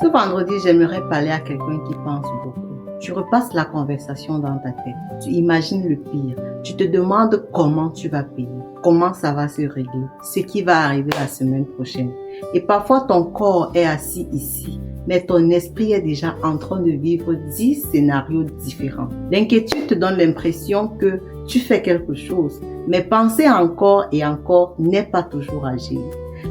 Ce vendredi, j'aimerais parler à quelqu'un qui pense beaucoup. Tu repasses la conversation dans ta tête. Tu imagines le pire. Tu te demandes comment tu vas payer, comment ça va se régler, ce qui va arriver la semaine prochaine. Et parfois, ton corps est assis ici, mais ton esprit est déjà en train de vivre 10 scénarios différents. L'inquiétude te donne l'impression que tu fais quelque chose, mais penser encore et encore n'est pas toujours agir.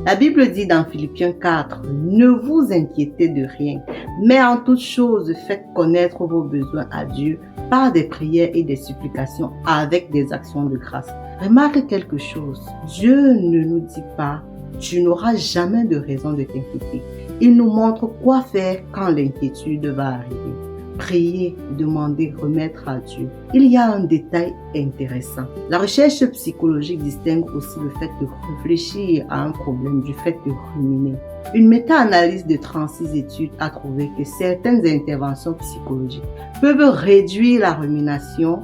La Bible dit dans Philippiens 4, « Ne vous inquiétez de rien, mais en toute chose faites connaître vos besoins à Dieu par des prières et des supplications avec des actions de grâce. » Remarque quelque chose, Dieu ne nous dit pas « Tu n'auras jamais de raison de t'inquiéter ». Il nous montre quoi faire quand l'inquiétude va arriver. Prier, demander, remettre à Dieu. Il y a un détail intéressant. La recherche psychologique distingue aussi le fait de réfléchir à un problème du fait de ruminer. Une méta-analyse de 36 études a trouvé que certaines interventions psychologiques peuvent réduire la rumination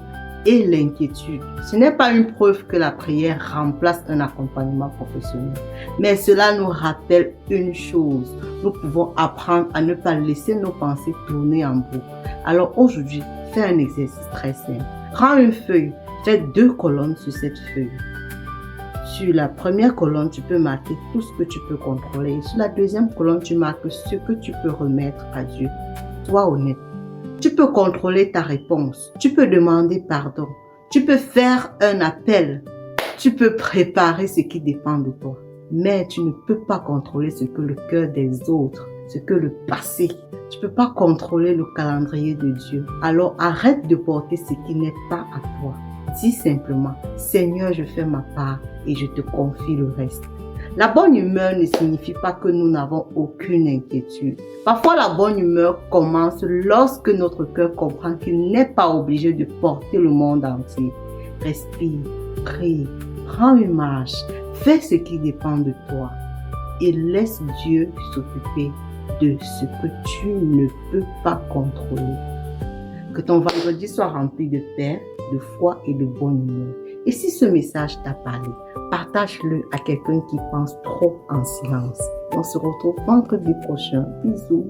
et l'inquiétude. Ce n'est pas une preuve que la prière remplace un accompagnement professionnel, mais cela nous rappelle une chose. Nous pouvons apprendre à ne pas laisser nos pensées tourner en boucle. Alors aujourd'hui, fais un exercice très simple. Prends une feuille, fais 2 colonnes sur cette feuille. Sur la première colonne, tu peux marquer tout ce que tu peux contrôler. Et sur la deuxième colonne, tu marques ce que tu peux remettre à Dieu. Sois honnête. Tu peux contrôler ta réponse. Tu peux demander pardon. Tu peux faire un appel. Tu peux préparer ce qui dépend de toi. Mais tu ne peux pas contrôler ce que le cœur des autres, ce que le passé. Tu ne peux pas contrôler le calendrier de Dieu. Alors arrête de porter ce qui n'est pas à toi. Dis simplement, Seigneur, je fais ma part et je te confie le reste. La bonne humeur ne signifie pas que nous n'avons aucune inquiétude. Parfois, la bonne humeur commence lorsque notre cœur comprend qu'il n'est pas obligé de porter le monde entier. Respire, prie, prends une marche, fais ce qui dépend de toi et laisse Dieu s'occuper de ce que tu ne peux pas contrôler. Que ton vendredi soit rempli de paix, de foi et de bonne humeur. Et si ce message t'a parlé, partage-le à quelqu'un qui pense trop en silence. On se retrouve vendredi prochain. Bisous.